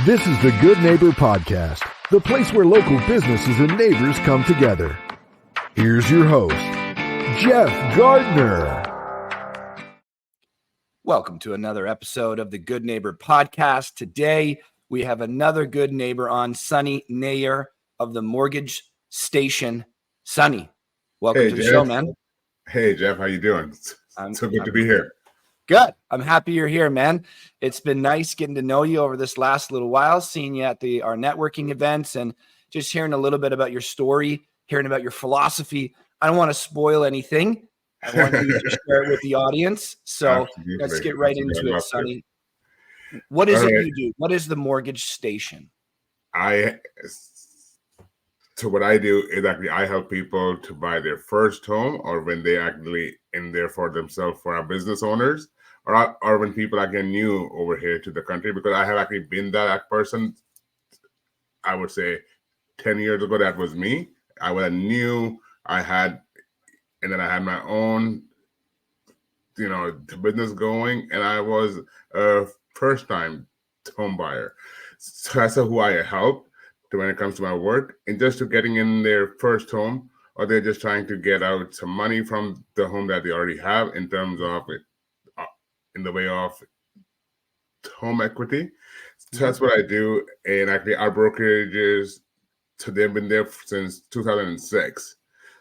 This is the Good Neighbor Podcast, the place where local businesses and neighbors come together. Here's your host, Jeff Gardner. Welcome to another episode of the Good Neighbor Podcast. Today, we have another good neighbor on, Sonny Nayyar of the Mortgage Station. Sonny, welcome to the show, man. Hey, Jeff, how you doing? So good to be here. Good. I'm happy you're here, man. It's been nice getting to know you over this last little while, seeing you at our networking events and just hearing a little bit about your story, hearing about your philosophy. I don't want to spoil anything. I want you to share it with the audience. So Absolutely. Let's get right into it, Sonny. What is it you do? What is the Mortgage Station? So what I do is actually I help people to buy their first home, or when they actually in there for themselves, for our business owners, or when people are getting new over here to the country, because I have actually been that person. I would say 10 years ago, that was me. I was new. And then I had my own, business going, and I was a first-time home buyer. So that's who I help when it comes to my work, and just to getting in their first home, or they're just trying to get out some money from the home that they already have in terms of it, in the way of home equity. So that's what I do. And actually our brokerages, so they've been there since 2006.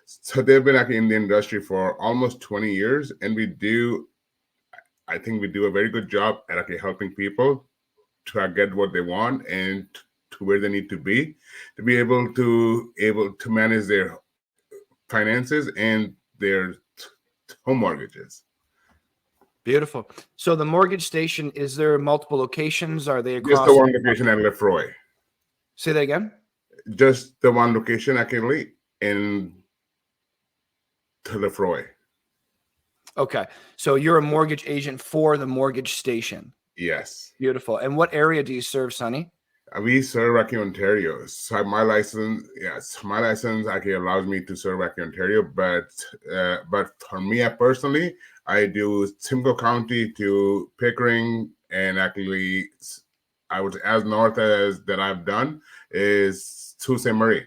So they've been actually in the industry for almost 20 years. And I think we do a very good job at actually helping people to get what they want and to where they need to be able to manage their finances and their home mortgages. Beautiful. So the Mortgage Station, is there multiple locations? Are they across? Just the one location at Lefroy. Say that again? Just the one location actually in Lefroy. Okay. So you're a mortgage agent for the Mortgage Station. Yes. Beautiful. And what area do you serve, Sonny? We serve actually Ontario. So my license actually allows me to serve actually Ontario, but for me personally, I do Simcoe County to Pickering, and actually I would, as north as that I've done, is Sault Ste. Marie.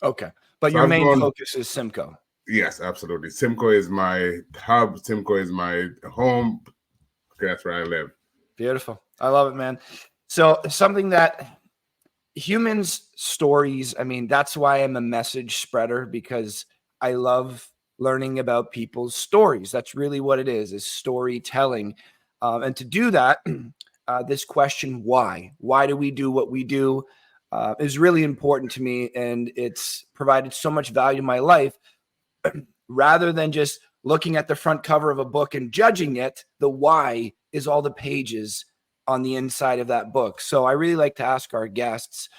Okay. But your main focus is Simcoe. Yes, absolutely. Simcoe is my hub. Simcoe is my home. That's where I live. Beautiful. I love it, man. So something that humans' stories, I mean, that's why I'm a message spreader, because I love learning about people's stories. That's really what it is storytelling. And to do that, this question, why do we do what we do, is really important to me. And it's provided so much value in my life. Rather than just looking at the front cover of a book and judging it, the why is all the pages on the inside of that book. So I really like to ask our guests,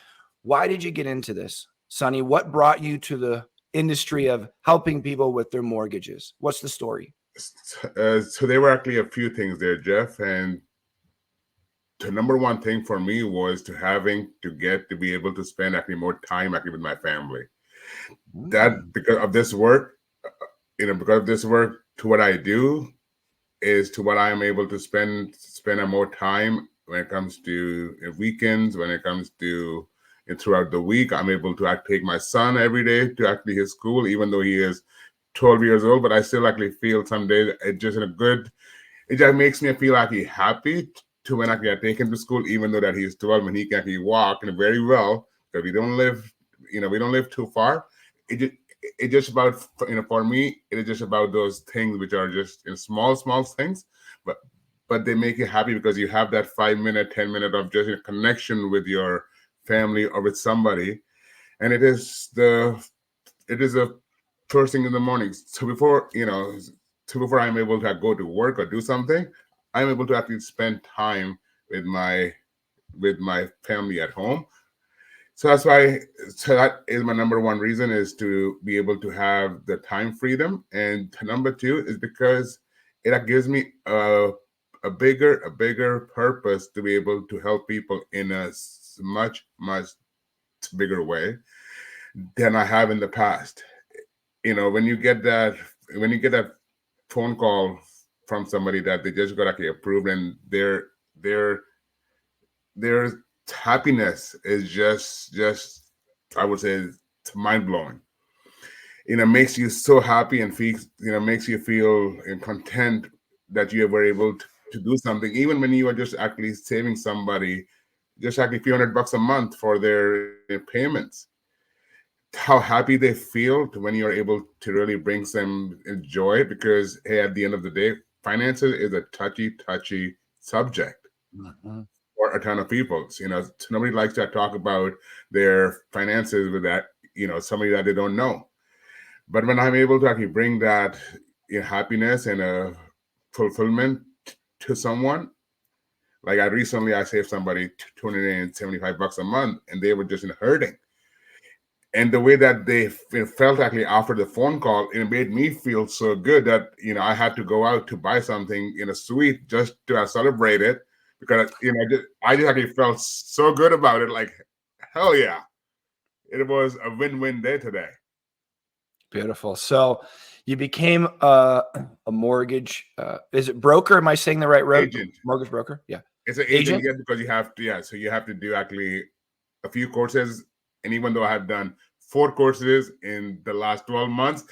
why did you get into this? Sonny, what brought you to the industry of helping people with their mortgages? What's the story? So there were actually a few things there, Jeff. And the number one thing for me was to be able to spend actually more time actually with my family. That because of this work, to what I do is to what I am able to spend more time when it comes to weekends, when it comes to throughout the week. I'm able to take my son every day to actually his school, even though he is 12 years old, but I still actually feel some days it just makes me feel actually happy to when I take him to school, even though that he's 12 and he can actually walk and very well, because we don't live too far. It just about, for me, it is just about those things which are just small things, but they make you happy because you have that 5 minute, 10 minute of just a connection with your family or with somebody. And it is a first thing in the morning. So before I'm able to go to work or do something, I'm able to actually spend time with my family at home. So that is my number one reason, is to be able to have the time freedom. And number two is because it gives me a bigger purpose to be able to help people in a much bigger way than I have in the past. When you get that phone call from somebody that they just got actually approved, and they're happiness is just I would say it's mind blowing. Makes you so happy and makes you feel content that you were able to do something, even when you are just actually saving somebody just actually a few $100 a month for their payments. How happy they feel when you're able to really bring them joy, because hey, at the end of the day, finances is a touchy subject for a ton of people. Nobody likes to talk about their finances with that, somebody that they don't know. But when I'm able to actually bring that happiness and a fulfillment to someone, like I saved somebody $275 a month, and they were just hurting. And the way that they felt actually after the phone call, it made me feel so good that I had to go out to buy something in a sweet just to celebrate it, because I just actually felt so good about it. Like, hell yeah, it was a win-win day today. Beautiful. So you became a mortgage. Is it broker? Am I saying the right word? Agent. Mortgage broker. Yeah. It's an agent, yes, because you have to. Yeah, so you have to do actually a few courses. And even though I have done 4 courses in the last 12 months,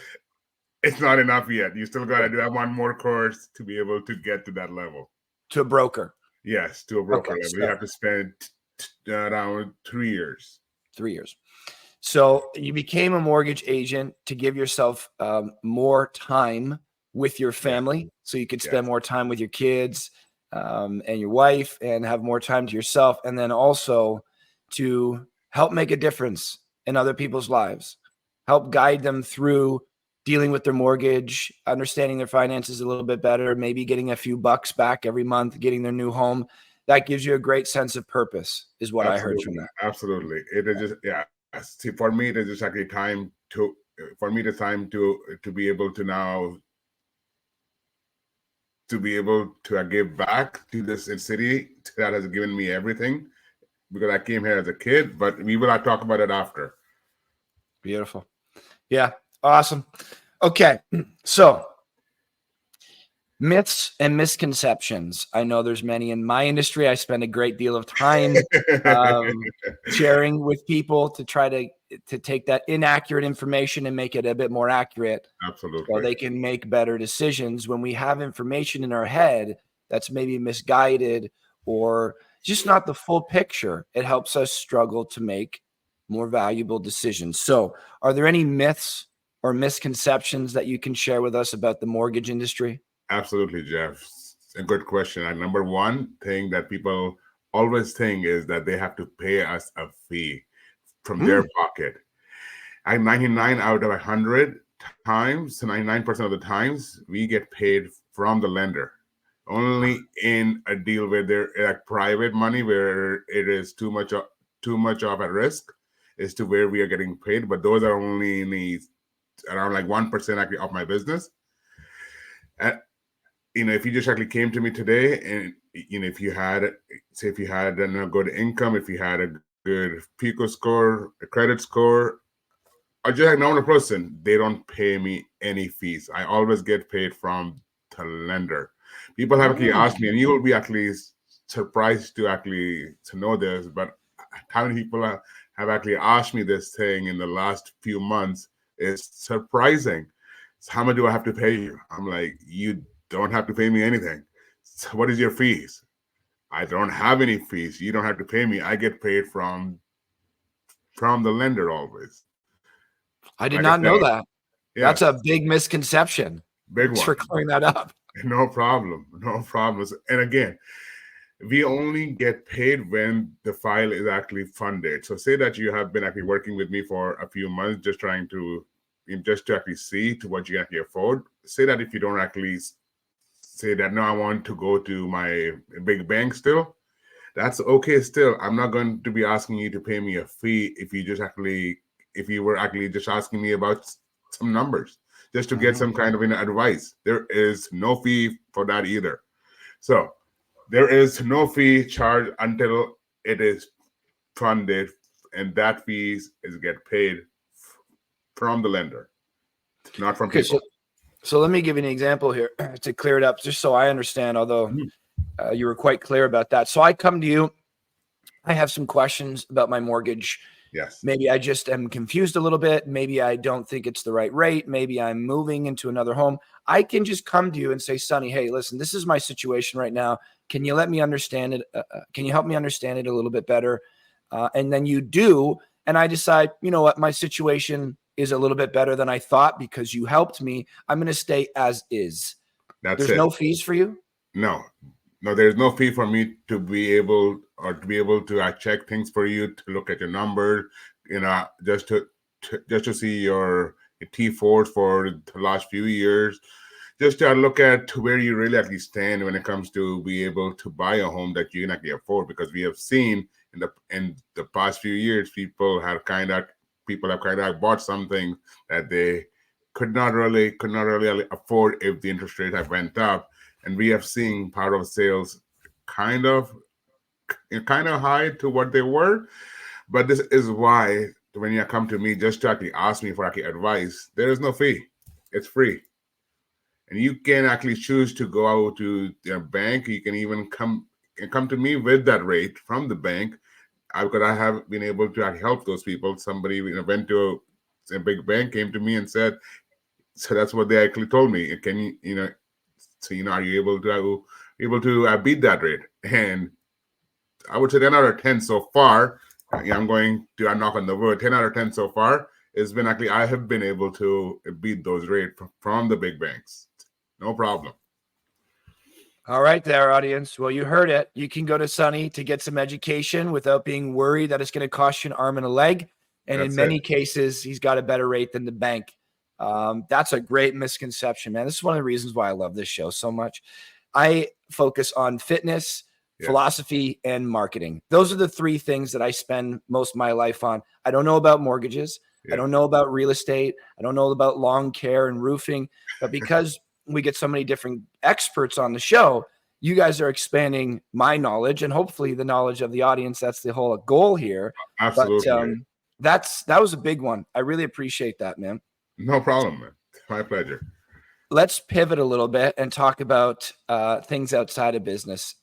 it's not enough yet. You still got to do that one more course to be able to get to that level. To a broker. Yes, to a broker level. So you have to spend around 3 years. 3 years. So you became a mortgage agent to give yourself more time with your family, so you could spend more time with your kids and your wife, and have more time to yourself, and then also to help make a difference in other people's lives, help guide them through dealing with their mortgage, understanding their finances a little bit better, maybe getting a few bucks back every month, getting their new home. That gives you a great sense of purpose, is what I heard from that. Absolutely. It is just, See, for me, it is just actually time to be able to now give back to this city that has given me everything, because I came here as a kid, but we will talk about it after. Beautiful. Yeah. Awesome. Okay. So myths and misconceptions. I know there's many in my industry. I spend a great deal of time sharing with people to try to take that inaccurate information and make it a bit more accurate. Absolutely. So they can make better decisions. When we have information in our head that's maybe misguided or just not the full picture, it helps us struggle to make more valuable decisions. So are there any myths or misconceptions that you can share with us about the mortgage industry? Absolutely, Jeff. It's a good question. And number one thing that people always think is that they have to pay us a fee from their pocket. 99 out of 100 times, 99% of the times, we get paid from the lender. Only in a deal where they're like private money, where it is too much of a risk, is to where we are getting paid. But those are only in around like 1% actually of my business. And if you just actually came to me today, and if you had a good income, if you had a good PICO score, a credit score, or just a normal person, they don't pay me any fees. I always get paid from the lender. People have actually asked me, and you will be actually surprised to know this, but how many people have actually asked me this thing in the last few months is surprising. So how much do I have to pay you? I'm like, you don't have to pay me anything. So what is your fees? I don't have any fees. You don't have to pay me. I get paid from the lender always. I did not know that. Yes. That's a big misconception. Thanks for clearing that up. No problem. And again, we only get paid when the file is actually funded. So say that you have been actually working with me for a few months, just to actually see to what you actually afford. Say that if you don't actually say that, no, I want to go to my big bank still, that's okay still. I'm not going to be asking you to pay me a fee if you were actually just asking me about some numbers, just to get some kind of advice. There is no fee for that either. So there is no fee charged until it is funded, and that fees get paid from the lender, not from people. So let me give you an example here to clear it up, just so I understand, although you were quite clear about that. So I come to you, I have some questions about my mortgage. Yes. Maybe I just am confused a little bit. Maybe I don't think it's the right rate. Maybe I'm moving into another home. I can just come to you and say, Sonny, hey, listen, this is my situation right now. Can you let me understand it? Can you help me understand it a little bit better? And then you do. And I decide, you know what, my situation is a little bit better than I thought because you helped me. I'm going to stay as is. That's There's it. no fees for you? No, there's no fee for me to be able to check things for you, to look at your numbers, just to see your T4s for the last few years, just to look at where you really actually stand when it comes to be able to buy a home that you can actually afford. Because we have seen in the past few years, people have kind of bought something that they could not really afford if the interest rate had went up. And we have seen part of sales kind of high to what they were. But this is why when you come to me just to actually ask me for actually advice, there is no fee. It's free. And you can actually choose to go out to your bank. You can even come to me with that rate from the bank. Because I have been able to actually help those people. Somebody went to a big bank, came to me and said, so that's what they actually told me. Can you, are you able to beat that rate? And I would say 10 out of 10 so far. I'm going to knock on the wood. 10 out of 10 so far. It's been actually, I have been able to beat those rates from the big banks. No problem. All right there, audience. Well, you heard it. You can go to Sonny to get some education without being worried that it's going to cost you an arm and a leg. And in many cases, he's got a better rate than the bank. That's a great misconception, man. This is one of the reasons why I love this show so much. I focus on fitness, philosophy, and marketing. Those are the three things that I spend most of my life on. I don't know about mortgages. I don't know about real estate. I don't know about lawn care and roofing. But because we get so many different experts on the show, you guys are expanding my knowledge and hopefully the knowledge of the audience. That's the whole goal here. Absolutely. But that was a big one. I really appreciate that, man. No problem, man. My pleasure. Let's pivot a little bit and talk about things outside of business.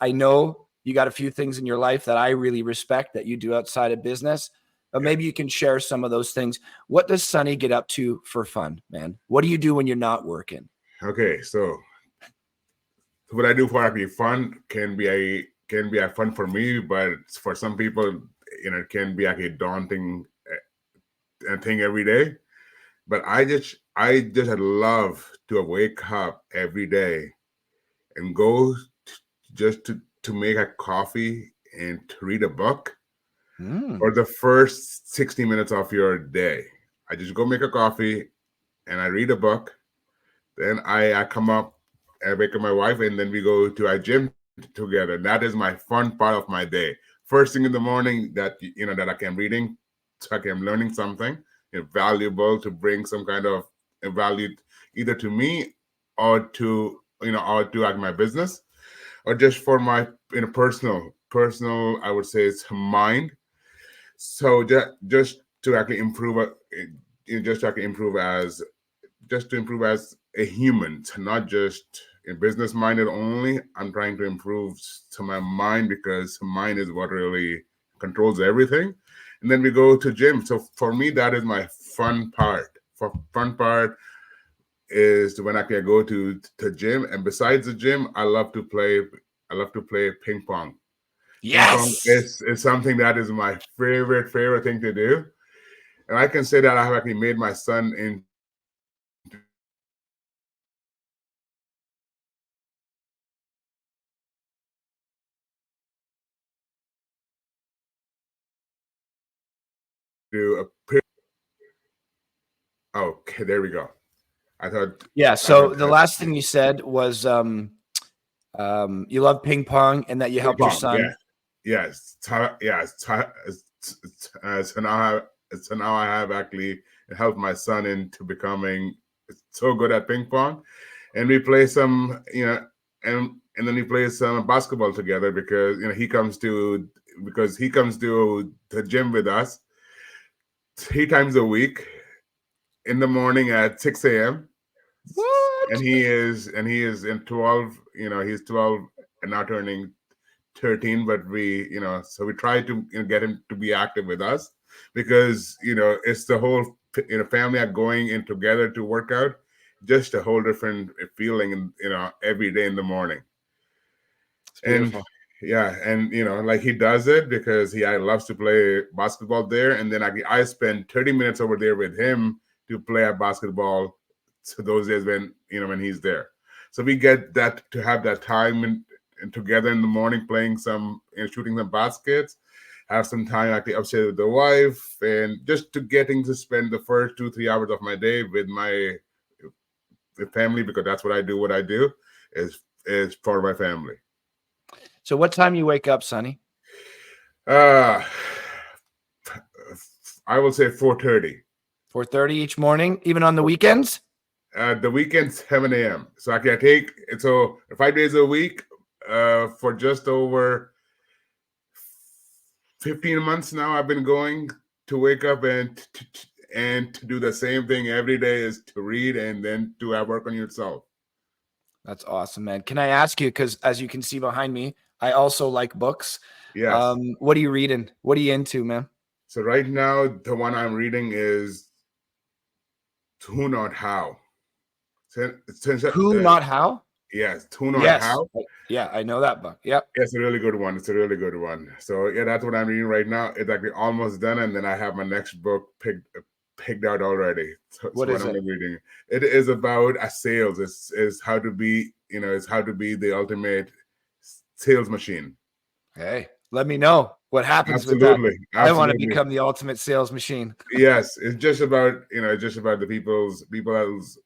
I know you got a few things in your life that I really respect that you do outside of business, but maybe you can share some of those things. What does Sonny get up to for fun, man? What do you do when you're not working? Okay, so what I do for actually fun can be a fun for me, but for some people, it can be like a daunting thing every day. But I just love to wake up every day and go just to make a coffee and to read a book for the first 60 minutes of your day. I just go make a coffee and I read a book. Then I come up and wake up my wife, and then we go to our gym together. That is my fun part of my day. First thing in the morning that that I can reading, so I can learning something valuable to bring some kind of value either to me or to like my business, or just for my personal I would say it's mind. So just to actually improve just to improve as a human, to not just in business minded only. I'm trying to improve to my mind, because mind is what really controls everything. And then we go to gym. So for me, that is my fun part. For fun part is when I can go to gym. And besides the gym, I love to play ping pong. Ping pong is something that is my favorite thing to do. And I can say that I have actually made my son into a okay, there we go. I thought. Yeah. So the last thing you said was you love ping pong and that you helped your son. Yes. So now I have actually helped my son into becoming so good at ping pong, and we play some, and then we play some basketball together, because he comes to the gym with us 3 times a week in the morning at 6 a.m. What? And he is in 12. He's 12 and now turning 13, but we, so we try to get him to be active with us because, it's the whole, family are going in together to work out, just a whole different feeling, every day in the morning. It's beautiful. And yeah, and like he does it because I loves to play basketball there, and then I spend 30 minutes over there with him to play at basketball. So those days when he's there, so we get that to have that time and together in the morning playing some shooting some baskets, have some time actually upstairs with the wife, and just to getting to spend the first 2-3 hours of my day with my family, because that's what I do is for my family. So what time you wake up, Sonny? I will say 4:30. 4:30 each morning, even on the weekends? The weekends 7 a.m. So I take 5 days a week for just over 15 months now. I've been going to wake up and to do the same thing every day, is to read and then to have work on yourself. That's awesome, man. Can I ask you, because as you can see behind me, I also like books. Yes. What are you reading? What are you into, man? So right now, the one I'm reading is Who Not How. Who Not How? Yes, Who Not Yes. How. Yeah, I know that book. Yep. It's a really good one. So yeah, that's what I'm reading right now. It's actually almost done, and then I have my next book picked out already. What is it? I'm reading. It is about a sales. Is how to be, is how to be the ultimate sales machine. Hey, let me know what happens with that. I want to become the ultimate sales machine. Yes, it's just about the people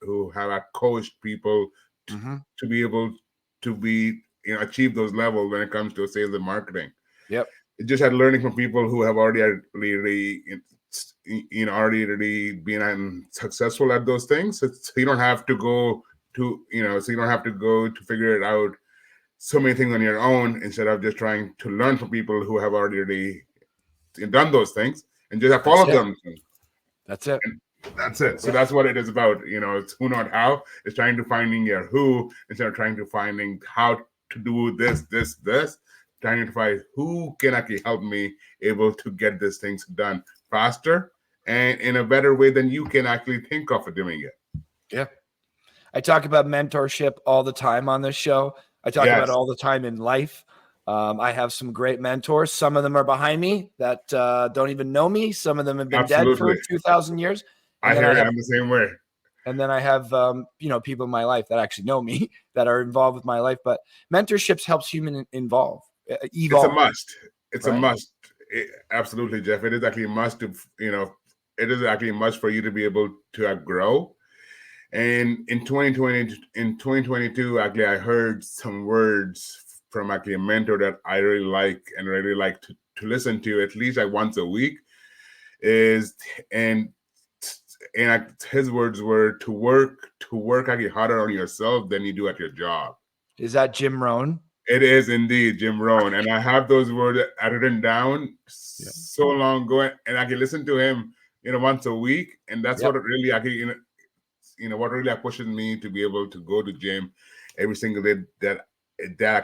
who have coached people to be able to be achieve those levels when it comes to sales and marketing. Yep. It just had learning from people who have already really been successful at those things. So you don't have to go to figure it out so many things on your own, instead of just trying to learn from people who have already done those things and just follow them. That's it. And that's it. So that's what it is about. It's who, not how. It's trying to finding your who instead of trying to finding how to do this. Trying to find who can actually help me able to get these things done faster and in a better way than you can actually think of doing it. Yeah. I talk about mentorship all the time on this show. I talk about it all the time in life. I have some great mentors. Some of them are behind me that don't even know me. Some of them have been dead for 2,000 years. I'm the same way. And then I have, people in my life that actually know me, that are involved with my life. But mentorships helps human evolve. It's a must. It's a must. Absolutely, Jeff. It is actually a must to, it is actually a must for you to be able to grow. And in 2022, actually, I heard some words from actually a mentor that I really like and really like to listen to at least like once a week. His words were to work actually harder on yourself than you do at your job. Is that Jim Rohn? It is indeed Jim Rohn, and I have those words written down so long ago, and I can listen to him, once a week, and that's what really actually, what really pushes me to be able to go to gym every single day. That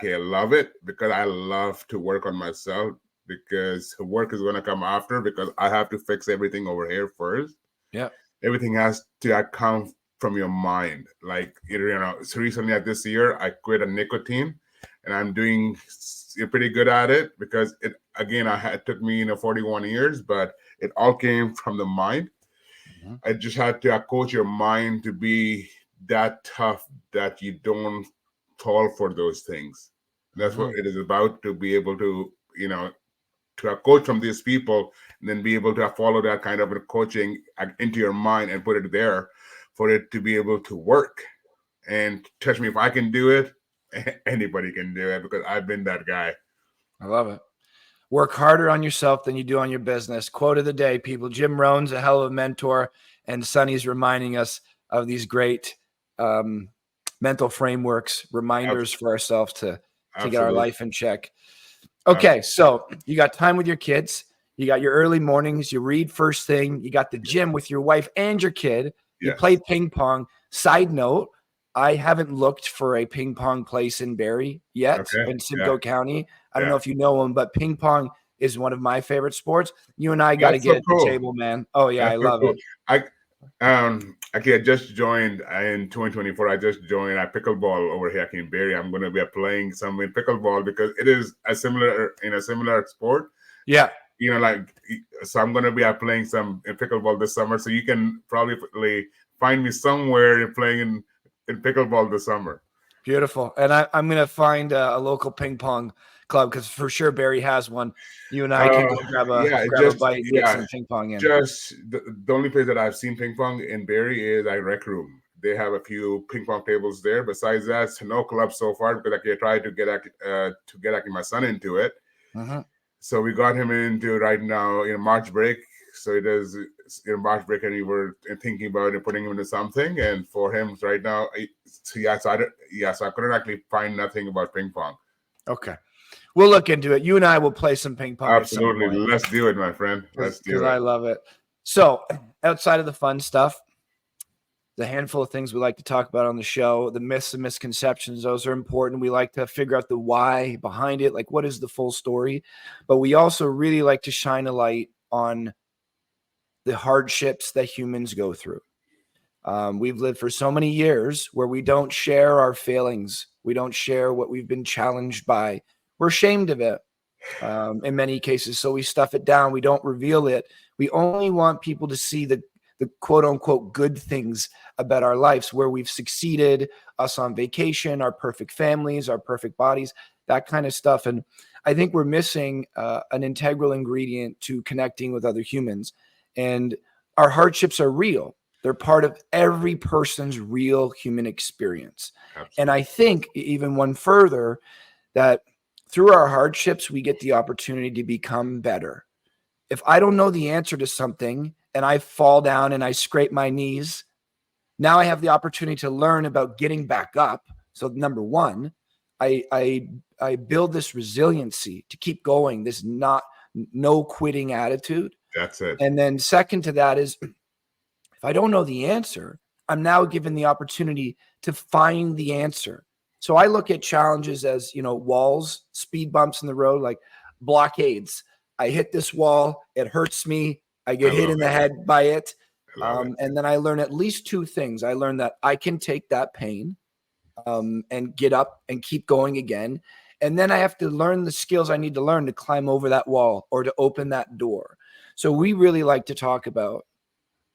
I love it, because I love to work on myself, because work is going to come after, because I have to fix everything over here first. Yeah, everything has to come from your mind. Like, so recently this year I quit a nicotine. And I'm doing pretty good at it, because it took me 41 years, but it all came from the mind. I just had to coach your mind to be that tough that you don't fall for those things. That's what it is about, to be able to, to coach from these people, and then be able to follow that kind of coaching into your mind and put it there for it to be able to work. And trust me, if I can do it, anybody can do it, because I've been that guy. I love it. Work harder on yourself than you do on your business. Quote of the day, people. Jim Rohn's a hell of a mentor, and Sonny's reminding us of these great mental frameworks, reminders for ourselves to get our life in check. Okay, so you got time with your kids. You got your early mornings. You read first thing. You got the gym with your wife and your kid. You play ping pong. Side note, I haven't looked for a ping pong place in Barrie yet, Okay. in Simcoe County. I don't Yeah. know if you know them, but ping pong is one of my favorite sports. You and I got to That's get so at the cool. table, man. Oh yeah, That's I so love cool. it. Actually, I just joined in 2024. I just joined a pickleball over here in Barrie. I'm going to be playing some in pickleball because it is a similar sport. Yeah. So I'm going to be playing some in pickleball this summer. So you can probably find me somewhere playing in pickleball this summer. Beautiful. And I'm going to find a local ping pong club because for sure Barrie has one. You and I can go grab a bite, get some ping pong in. Just the only place that I've seen ping pong in Barrie is a rec room. They have a few ping pong tables there. Besides that, no club so far because I tried to get my son into it. Mm-hmm. So we got him into right now in March break. So it is in March break, and we were thinking about putting him into something. And for him right now, so I couldn't actually find nothing about ping pong. Okay, we'll look into it. You and I will play some ping pong. Absolutely, let's do it, my friend. Let's do it. Because I love it. So, outside of the fun stuff, the handful of things we like to talk about on the show, the myths and misconceptions, those are important. We like to figure out the why behind it, like what is the full story. But we also really like to shine a light on the hardships that humans go through. We've lived for so many years where we don't share our failings. We don't share what we've been challenged by. We're ashamed of it in many cases. So we stuff it down. We don't reveal it. We only want people to see the quote unquote good things about our lives, where we've succeeded, us on vacation, our perfect families, our perfect bodies, that kind of stuff. And I think we're missing an integral ingredient to connecting with other humans. And our hardships are real. They're part of every person's real human experience. Absolutely. And I think even one further, that through our hardships, we get the opportunity to become better. If I don't know the answer to something and I fall down and I scrape my knees, now I have the opportunity to learn about getting back up. So number one, I build this resiliency to keep going, this no quitting attitude. That's it. And then second to that is, if I don't know the answer, I'm now given the opportunity to find the answer. So I look at challenges as, walls, speed bumps in the road, like blockades. I hit this wall, it hurts me, I get hit in the head by it. And then I learn at least two things. I learn that I can take that pain and get up and keep going again. And then I have to learn the skills I need to learn to climb over that wall or to open that door. So we really like to talk about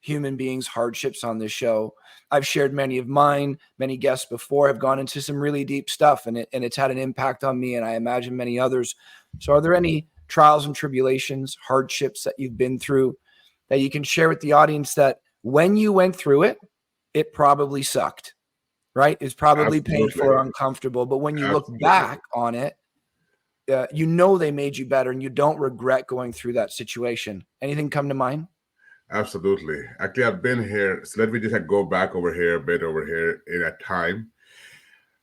human beings' hardships on this show. I've shared many of mine. Many guests before have gone into some really deep stuff, and it's had an impact on me, and I imagine many others. So are there any trials and tribulations, hardships that you've been through that you can share with the audience that when you went through it, it probably sucked, right? It's probably painful or uncomfortable. But when you look back on it, they made you better and you don't regret going through that situation. Anything come to mind? Absolutely. Actually, I've been here. So let me just go back over here a bit over here in a time.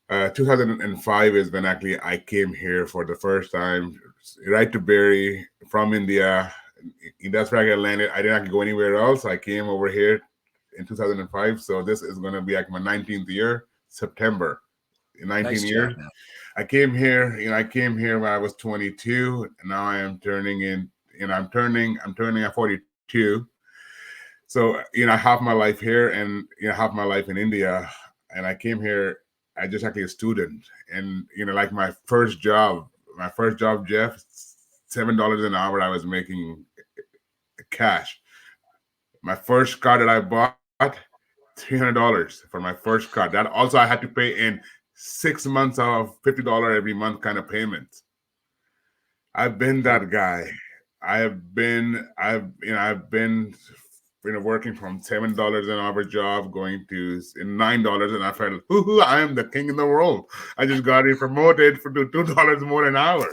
2005 is when actually I came here for the first time, right to Barrie from India. That's where I landed. I didn't actually go anywhere else. I came over here in 2005. So this is going to be like my 19th year, September. 19 years. Job, I came here, I came here when I was 22. And now I am turning I'm turning at 42. So, half my life here and, half my life in India. And I came here, I just actually a student. And, like my first job, Jeff, $7 an hour I was making cash. My first car that I bought, $300 for my first car. That also I had to pay in 6 months of $50 every month kind of payments. I've been that guy. I've been working from $7 an hour job going to $9, and I felt, I am the king in the world. I just got promoted to $2 more an hour.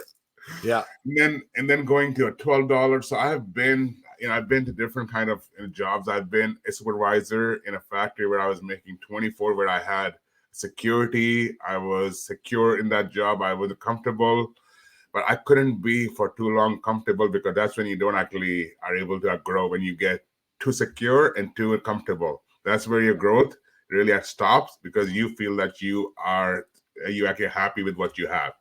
Yeah. And then going to a $12. So I've been to different kind of jobs. I've been a supervisor in a factory where I was making 24, where I had security. I was secure in that job. I was comfortable. But I couldn't be for too long comfortable, because that's when you don't actually are able to grow, when you get too secure and too comfortable. That's where your growth really stops because you feel that you actually happy with what you have.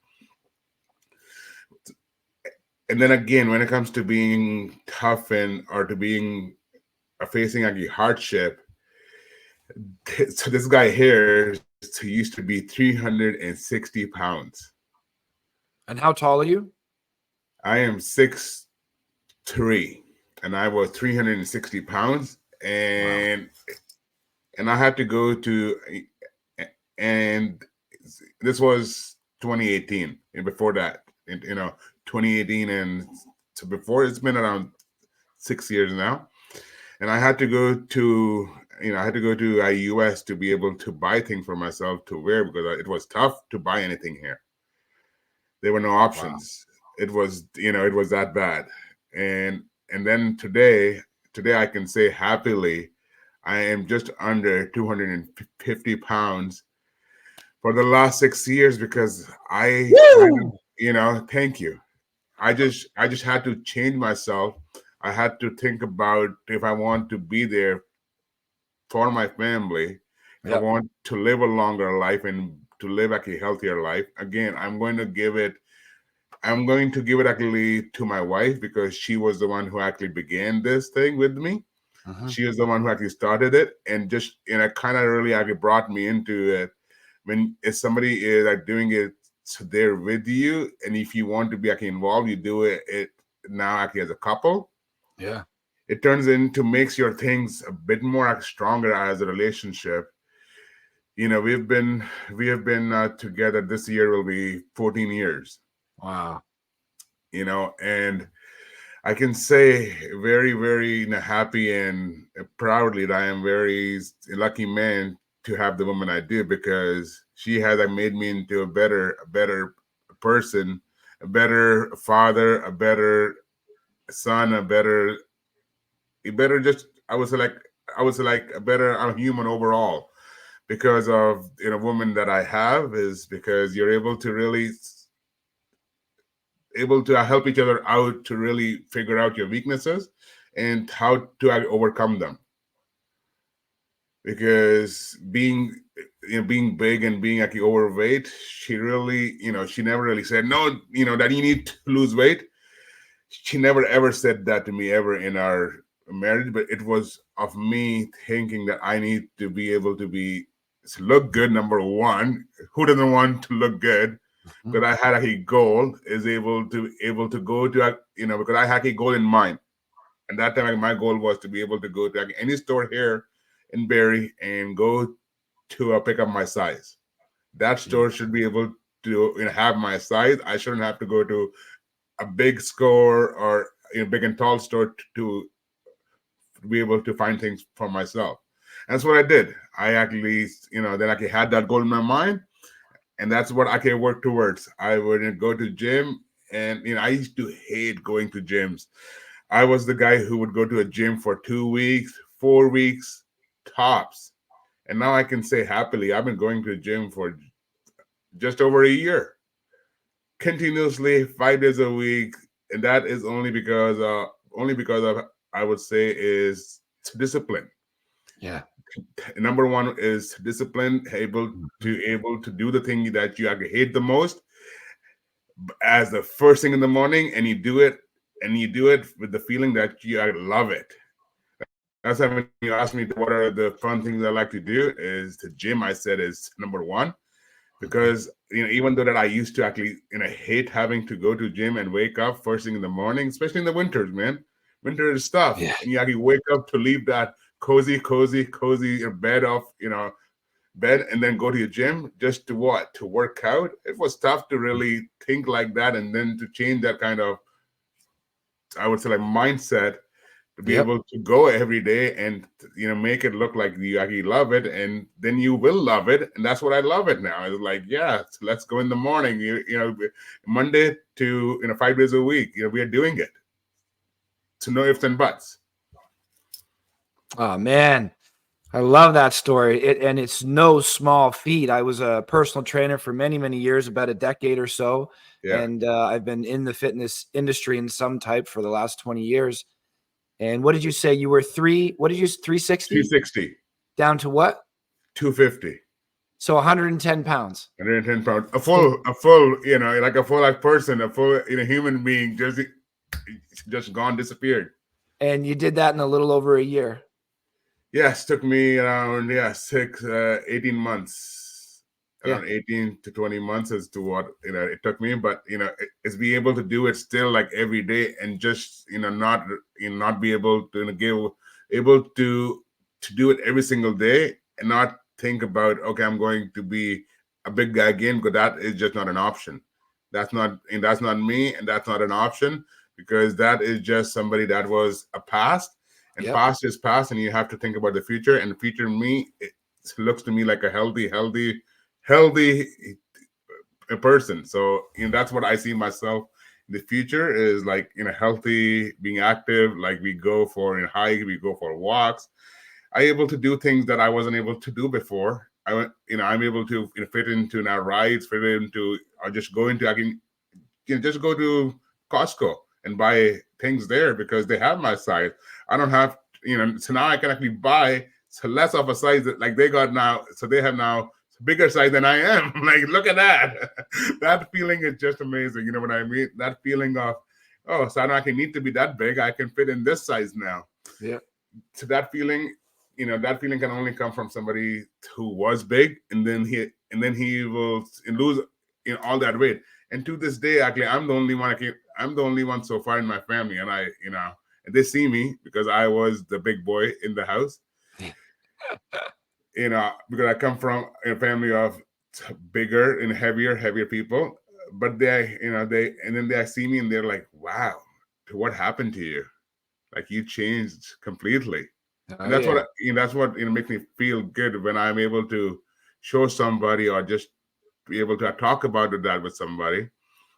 And then again, when it comes to being tough or to being facing a hardship, so this guy here used to be 360 pounds. And how tall are you? I am 6'3", and I was 360 pounds, and I had to go to, and this was 2018, and before that, 2018, and so before, it's been around 6 years now, and I had to go to a US to be able to buy things for myself to wear because it was tough to buy anything here. There were no options. It was that bad. And then today I can say happily I am just under 250 pounds for the last 6 years because thank you. I just had to change myself. I had to think about if I want to be there for my family, if I want to live a longer life and to live a healthier life. Again, I'm going to give it actually to my wife because she was the one who actually began this thing with me. She was the one who actually started it, and just kind of really actually brought me into it. When if somebody is like doing it there with you, and if you want to be actually involved, you do it now actually as a couple. Yeah. It turns into makes your things a bit more stronger as a relationship. We have been together. This year will be 14 years. Wow. And I can say very, very happy and proudly that I am very lucky man to have the woman I do, because she has made me into a better person, a better father, a better son, a better just I would say like a better human overall, because of woman that I have, is because you're able to really help each other out to really figure out your weaknesses and how to overcome them. Because being big and being actually overweight, she really she never really said no, that you need to lose weight. She never ever said that to me ever in our marriage, but it was of me thinking that I need to be able to look good. Number one, who doesn't want to look good? But I had a goal is able to go to because I had a goal in mind, and that time my goal was to be able to go to any store here in Barrie and go to pick up my size. That store should be able to have my size. I shouldn't have to go to a big store or a big and tall store to be able to find things for myself. And that's what I did. I actually then I had that goal in my mind. And that's what I can work towards. I would go to gym, and I used to hate going to gyms. I was the guy who would go to a gym for 2 weeks, 4 weeks tops. And now I can say happily, I've been going to the gym for just over a year, continuously, 5 days a week, and that is only because of I would say is discipline. Yeah. Number one is discipline, able to do the thing that you hate the most as the first thing in the morning, and you do it with the feeling that you love it. That's why when you ask me what are the fun things I like to do, is the gym. I said is number one, because even though that I used to actually hate having to go to gym and wake up first thing in the morning, especially in the winters, man. Winter is tough, and you actually wake up to leave that cozy bed bed and then go to your gym just to work out. It was tough to really think like that, and then to change that kind of, I would say, like mindset, to be able to go every day and make it look like you actually love it, and then you will love it. And that's what I love it now. It's like, let's go in the morning, Monday to 5 days a week, we are doing it, to no ifs and buts. Oh man, I love that story. And it's no small feat. I was a personal trainer for many, many years, about a decade or so. Yeah. And I've been in the fitness industry in some type for the last 20 years. And what did you say? You were 360? 360. Down to what? 250. So 110 pounds. 110 pounds. A full, like a full life person, a full, human being just gone, disappeared. And you did that in a little over a year. Yes, took me around 18 months, around 18 to 20 months as to what it took me. But it's be able to do it still like every day, and just not be able to able to do it every single day, and not think about, okay, I'm going to be a big guy again, because that is just not an option. That's not me, and that's not an option, because that is just somebody that was a past. And past is past, and you have to think about the future. And the future, me, it looks to me like a healthy person. So that's what I see myself. The future is like healthy, being active. Like we go for a hike, we go for walks. I'm able to do things that I wasn't able to do before. I'm able to fit into now rides, fit into, or just go into. I can just go to Costco and buy things there because they have my size. I don't have, so now I can actually buy less of a size that like they got now. So they have now a bigger size than I am. Like, look at that. That feeling is just amazing. You know what I mean? That feeling of, oh, so I don't actually need to be that big. I can fit in this size now. Yeah. So that feeling, that feeling can only come from somebody who was big, and then he will lose all that weight. And to this day, actually, I'm the only one so far in my family, and and they see me because I was the big boy in the house. Because I come from a family of bigger and heavier people. But they see me and they're like, "Wow, what happened to you? Like, you changed completely." And that's what makes me feel good when I'm able to show somebody, or just be able to talk about that with somebody.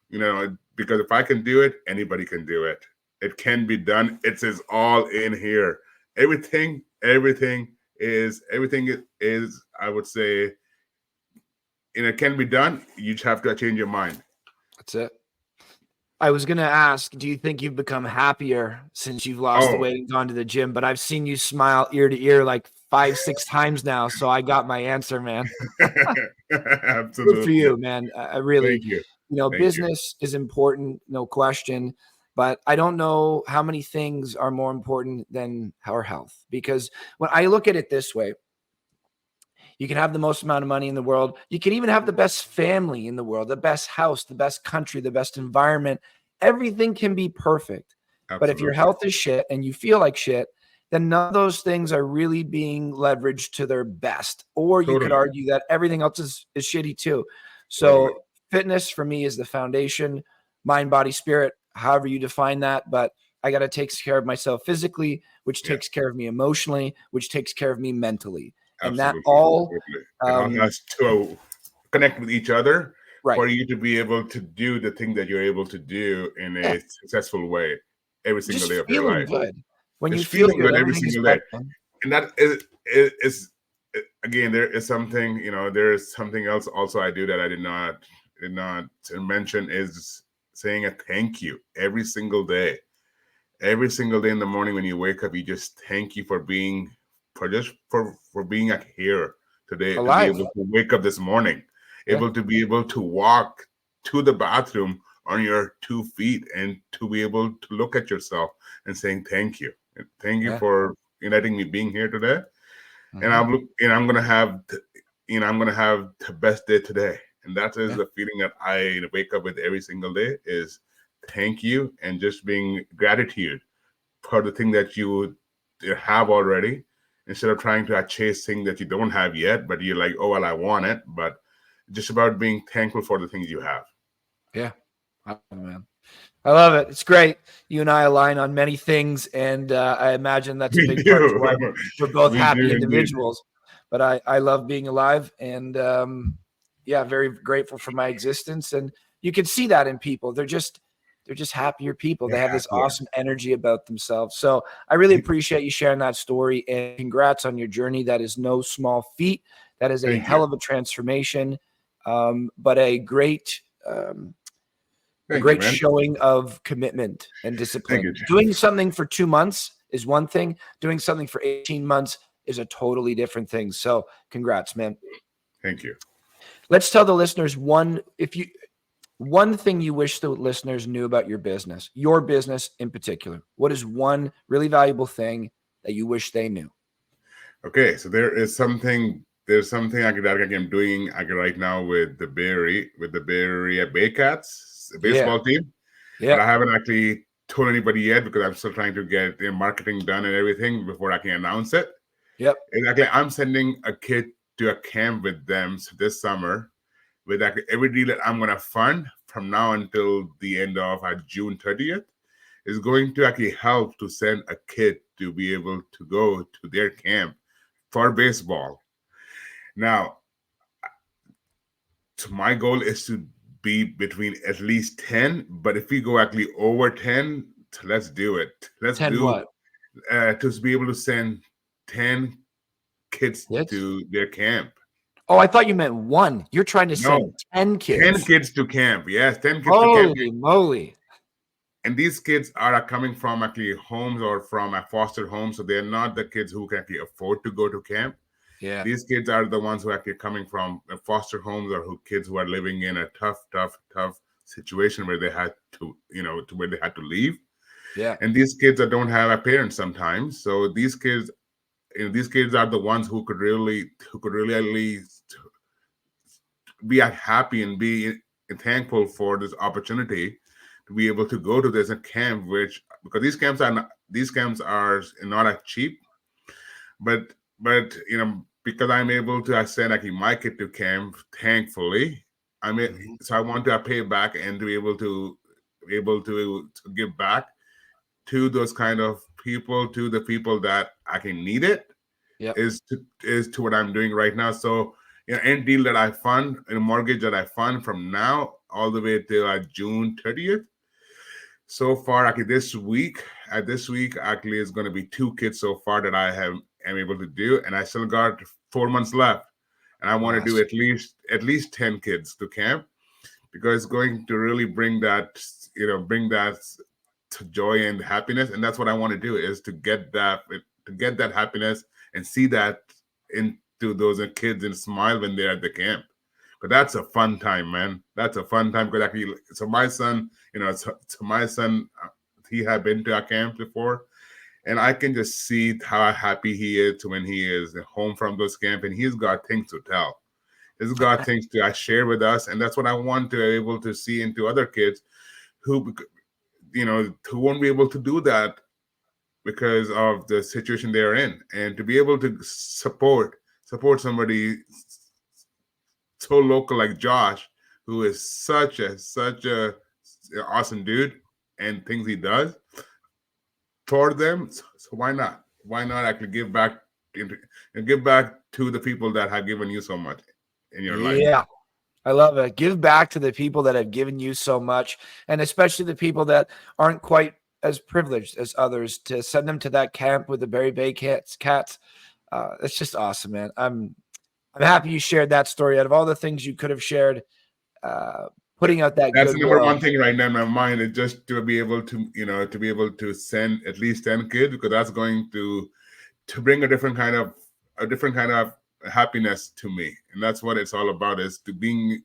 Because if I can do it, anybody can do it. It can be done. It is all in here. Everything is, I would say, it can be done. You just have to change your mind. That's it. I was going to ask, do you think you've become happier since you've lost the weight and gone to the gym? But I've seen you smile ear to ear like 5-6 times now. So I got my answer, man. Absolutely. Good for you, man. I really, Thank you. Business is important, no question. But I don't know how many things are more important than our health. Because when I look at it this way, you can have the most amount of money in the world. You can even have the best family in the world, the best house, the best country, the best environment. Everything can be perfect. Absolutely. But if your health is shit and you feel like shit, then none of those things are really being leveraged to their best. Or you could argue that everything else is shitty too. So fitness for me is the foundation, mind, body, spirit, however you define that. But I got to take care of myself physically, which takes care of me emotionally, which takes care of me mentally. And Absolutely. that all it all has to connect with each other, right, for you to be able to do the thing that you're able to do in a successful way every single day of your life. Good. When Just you feel feeling good every everything single day. better. And that is again, there is something, there is something else also I do that I did not mention, is saying a thank you every single day. Every single day in the morning when you wake up, you just thank you for being here today, Alive. to be able to wake up this morning, able to be able to walk to the bathroom on your 2 feet, and to be able to look at yourself and saying thank you. Thank you for letting me being here today. And I'm gonna have the best day today. And that is the feeling that I wake up with every single day, is thank you, and just being gratitude for the thing that you have already, instead of trying to chase things that you don't have yet, but you're like, oh, well, I want it. But just about being thankful for the things you have. Yeah. Oh, man. I love it. It's great. You and I align on many things, and I imagine that's a big part of why we're both happy individuals. But I love being alive, and very grateful for my existence. And you can see that in people. They're just happier people. They have this awesome energy about themselves. So I really appreciate you sharing that story, and congrats on your journey. That is no small feat. That is a hell of a transformation, but a great showing of commitment and discipline. Doing something for 2 months is one thing. Doing something for 18 months is a totally different thing. So congrats, man. Thank you. Let's tell the listeners one thing you wish the listeners knew about your business in particular. What is one really valuable thing that you wish they knew? Okay, so there's something that I'm doing right now with the Barrie Baycats, the baseball team. Yeah. But I haven't actually told anybody yet because I'm still trying to get the marketing done and everything before I can announce it. Yep. Exactly. I'm sending a kid to a camp with them this summer with every deal that I'm going to fund from now until the end of June 30th is going to actually help to send a kid to be able to go to their camp for baseball. Now, so my goal is to be between at least 10, but if we go actually over 10, let's do it. Let's 10 do what? To be able to send 10 kids to their camp. Oh, I thought you meant one. You're trying to send 10 kids. 10 kids to camp. Yes, 10 kids Holy to camp. Holy moly. And these kids are coming from actually homes or from a foster home. So they're not the kids who can actually afford to go to camp. Yeah. These kids are the ones who are actually coming from foster homes or kids who are living in a tough situation where they had to, where they had to leave. Yeah. And these kids that don't have a parent sometimes. So these kids are the ones who could really at least be happy and be thankful for this opportunity to be able to go to this camp, because these camps are not cheap, but because I'm able to send actually my kid to camp, thankfully, so I want to pay back and to be able to give back to those kind of people, to the people that actually need it. Yep. is to what I'm doing right now. So any deal that I fund, a mortgage that I fund from now all the way till June 30th. So far, actually this week actually is going to be 2 kids so far that I am able to do, and I still got 4 months left, and I want to do at least 10 kids to camp, because it's going to really bring that joy and happiness, and that's what I want to do, is to get that happiness and see that into those kids and smile when they're at the camp. But that's a fun time, man. That's a fun time, because actually, so my son, he had been to our camp before, and I can just see how happy he is when he is home from those camp, and he's got things to tell. He's got things to share with us, and that's what I want to be able to see into other kids who won't be able to do that because of the situation they're in, and to be able to support somebody so local like Josh, who is such a awesome dude, and things he does for them. So why not actually give back to the people that have given you so much in your life? Yeah. I love it. Give back to the people that have given you so much, and especially the people that aren't quite as privileged as others, to send them to that camp with the Barrie Baycats. It's just awesome, man. I'm happy you shared that story. Out of all the things you could have shared, putting out that that's the number goodwill. one thing right now in my mind, is just to be able to send at least 10 kids, because that's going to bring a different kind of happiness to me, and that's what it's all about, is to being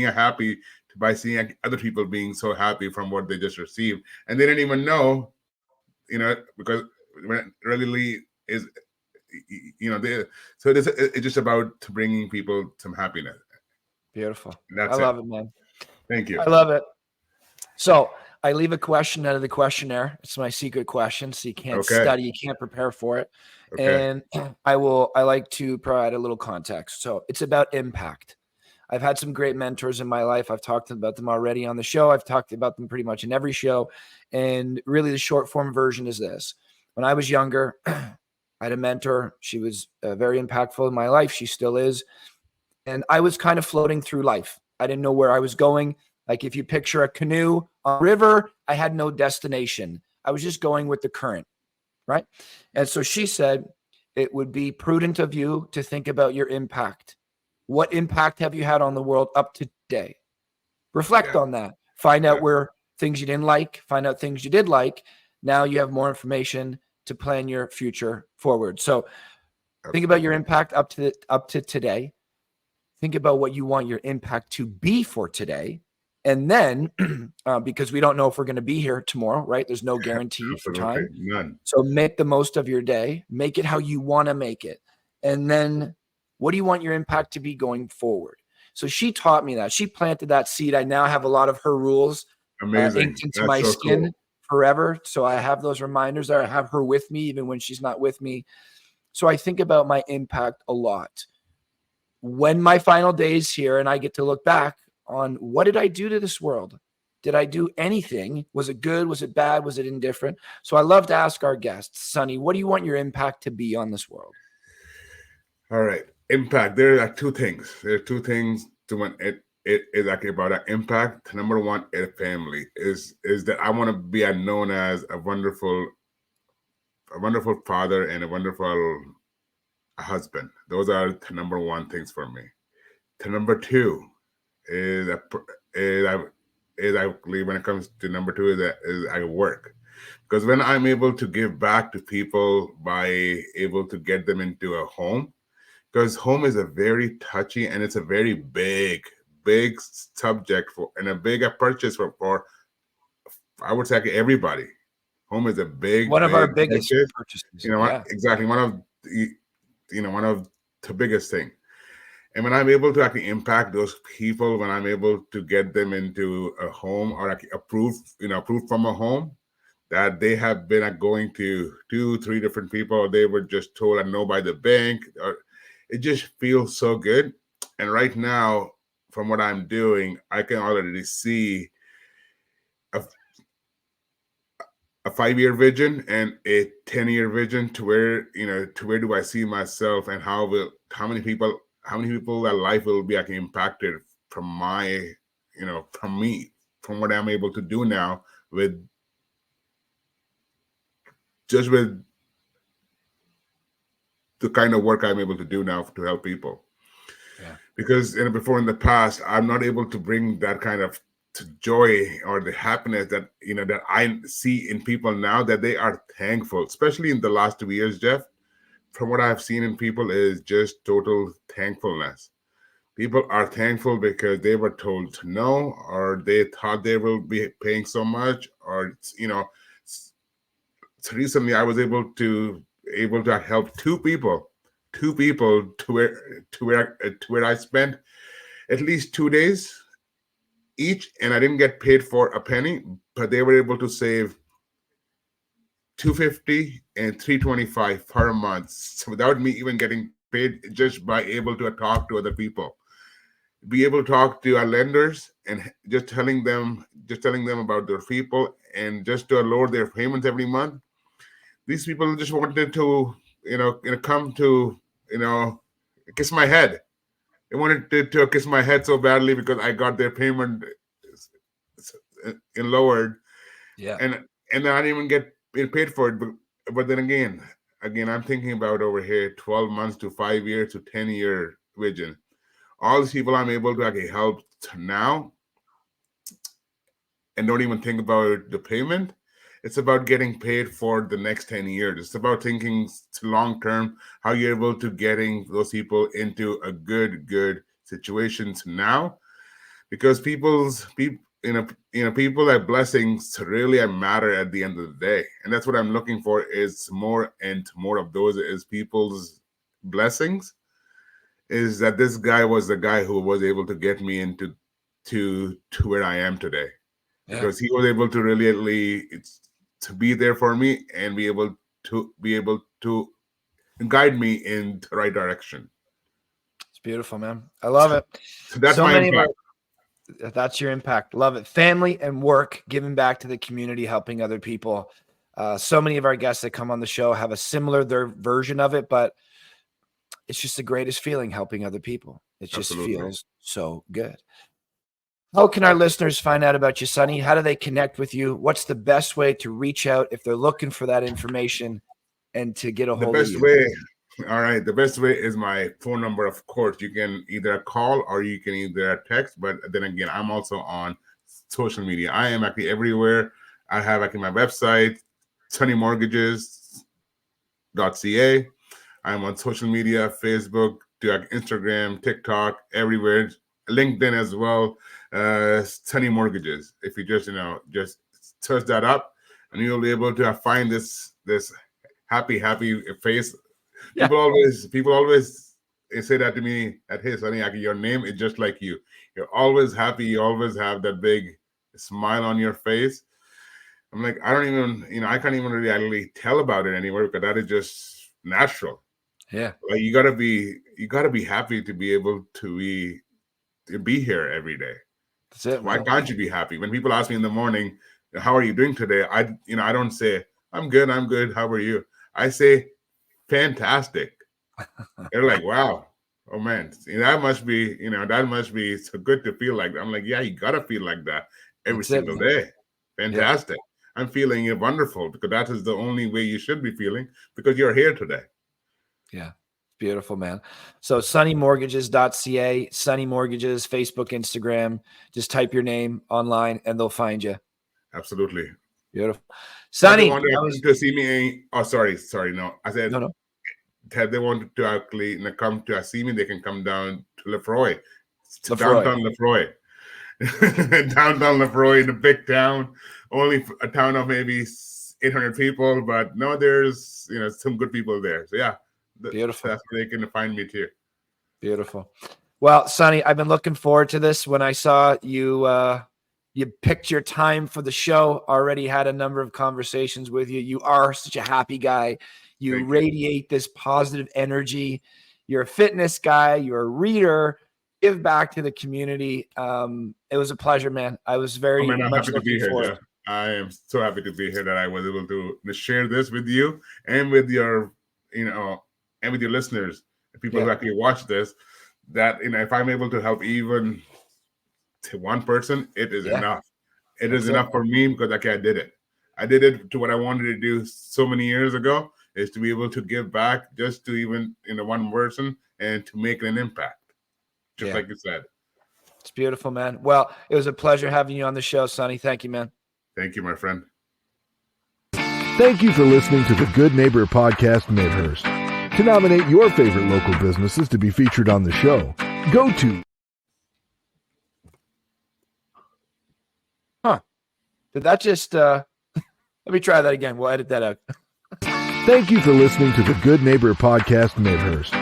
happy by seeing other people being so happy from what they just received, and they didn't even know, because when it really is, so it's just about bringing people some happiness. Beautiful. That's I love it, man. Thank you. I love it. So I leave a question out of the questionnaire. It's my secret question, so you can't study, you can't prepare for it. Okay. And I like to provide a little context. So it's about impact. I've had some great mentors in my life. I've talked about them already on the show. I've talked about them pretty much in every show. And really the short form version is this. When I was younger, I had a mentor. She was very impactful in my life. She still is. And I was kind of floating through life. I didn't know where I was going. Like if you picture a canoe on a river, I had no destination. I was just going with the current, right? And so she said, it would be prudent of you to think about your impact. What impact have you had on the world up to today? Reflect on that. Find out where things you didn't like, find out things you did like. Now you have more information to plan your future forward. So Think about your impact up to today. Think about what you want your impact to be for today. And then, because we don't know if we're going to be here tomorrow, right? There's no guarantee for time. None. So make the most of your day. Make it how you want to make it. And then what do you want your impact to be going forward? So she taught me that. She planted that seed. I now have a lot of her rules inked into my skin forever. So I have those reminders there. I have her with me even when she's not with me. So I think about my impact a lot. When my final day is here and I get to look back on what did I do to this world? Did I do anything? Was it good? Was it bad? Was it indifferent? So I love to ask our guests, Sonny, what do you want your impact to be on this world? All right. Impact. There are two things. There are two things to when it is actually about an impact. Number one, a family is that I want to be known as a wonderful father and a wonderful husband. Those are the number one things for me. The number two is I believe when it comes to number two is I work, because when I'm able to give back to people by able to get them into a home, because home is a very touchy and it's a very big subject for and a big purchase for I would say everybody. Home is a one of our biggest purchases. Yeah. Exactly one of the biggest thing. And when I'm able to actually impact those people, when I'm able to get them into a home or actually approved from a home that they have been going to 2-3 different people, or they were just told and no by the bank, or it just feels so good. And right now, from what I'm doing, I can already see a 5-year vision and a 10-year vision to where do I see myself, and how many people that life will be actually impacted from from what I'm able to do now with the kind of work I'm able to do now to help people. Yeah. Because before in the past, I'm not able to bring that kind of joy or the happiness that that I see in people now, that they are thankful, especially in the last 2 years, Jeff. From what I've seen in people is just total thankfulness. People are thankful because they were told no, or they thought they will be paying so much, or So recently I was able to help two people to where I spent at least 2 days each, and I didn't get paid for a penny, but they were able to save $250 and $325 per month without me even getting paid, just by able to talk to other people, be able to talk to our lenders and just telling them about their people, and just to lower their payments every month. These people just wanted to come to kiss my head. They wanted to kiss my head so badly because I got their payment lowered. Yeah. And I didn't even get paid for it. But then again, I'm thinking about over here 12 months to 5 years to 10-year vision. All these people I'm able to actually help now, and don't even think about the payment. It's about getting paid for the next 10 years. It's about thinking long term, how you're able to getting those people into a good situations now, because people that blessings really matter at the end of the day. And that's what I'm looking for, is more and more of those is people's blessings. Is that this guy was the guy who was able to get me into to where I am today. Yeah. Because he was able to really to be there for me and be able to guide me in the right direction. It's beautiful, man. I love it. So that's my impact. That's your impact. Love it. Family and work, giving back to the community, helping other people. So many of our guests that come on the show have a similar version of it, but it's just the greatest feeling, helping other people. It just feels so good. How can our listeners find out about you, Sonny? How do they connect with you? What's the best way to reach out if they're looking for that information and to get a hold of you? The best way is my phone number, of course. You can either call or you can either text. But then again, I'm also on social media. I am actually everywhere. I have actually my website, sunnymortgages.ca. I'm on social media, Facebook, Instagram, TikTok, everywhere, LinkedIn as well. Sunny Mortgages. If you just search that up, and you'll be able to find this happy face. Yeah. People always say that to me, that, hey, Sunny, your name is just like you. You're always happy. You always have that big smile on your face. I'm like, I can't even really tell about it anymore, because that is just natural. Yeah. Like, you gotta be happy to be able to be here every day. That's it. Why Man. can't you be happy? When people ask me in the morning, how are you doing today? I don't say, I'm good. How are you? I say, fantastic. They're like, wow. Oh man, that must be so good to feel like that. I'm like, yeah, you gotta feel like that every single day. Fantastic. Yeah. I'm feeling wonderful, because that is the only way you should be feeling, because you're here today. Yeah. Beautiful, man. So sunnymortgages.ca, Sunny Mortgages, Facebook, Instagram. Just type your name online and they'll find you. Absolutely. Beautiful. Sunny. They wanted to see me. Oh, sorry. No, I said, no. If they wanted to actually come to see me, they can come down to Lefroy. Downtown Lefroy. Downtown Lefroy, the big town. Only a town of maybe 800 people, but no, there's some good people there. So yeah, beautiful. That's where they can find me too. Beautiful. Well, Sunny, I've been looking forward to this. When I saw you, you picked your time for the show. Already had a number of conversations with you. You are such a happy guy. You radiate this positive energy. You're a fitness guy. You're a reader. Give back to the community. It was a pleasure, man. I was very much happy to be here, Jeff. I am so happy to be here that I was able to share this with you and with your, and with your listeners, people who actually watch this. That if I'm able to help even to one person, it is enough. It is enough for me, because I did it. I did it to what I wanted to do so many years ago, is to be able to give back just to even one person and to make an impact. Just like you said. It's beautiful, man. Well, it was a pleasure having you on the show, Sunny. Thank you, man. Thank you, my friend. Thank you for listening to the Good Neighbor Podcast Midhurst. To nominate your favorite local businesses to be featured on the show, go to... Did that just... Let me try that again. We'll edit that out. Thank you for listening to the Good Neighbor Podcast Midhurst.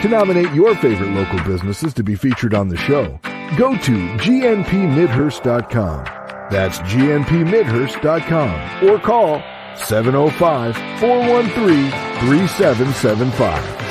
To nominate your favorite local businesses to be featured on the show, go to gnpmidhurst.com. That's gnpmidhurst.com, or call 705-413-3775.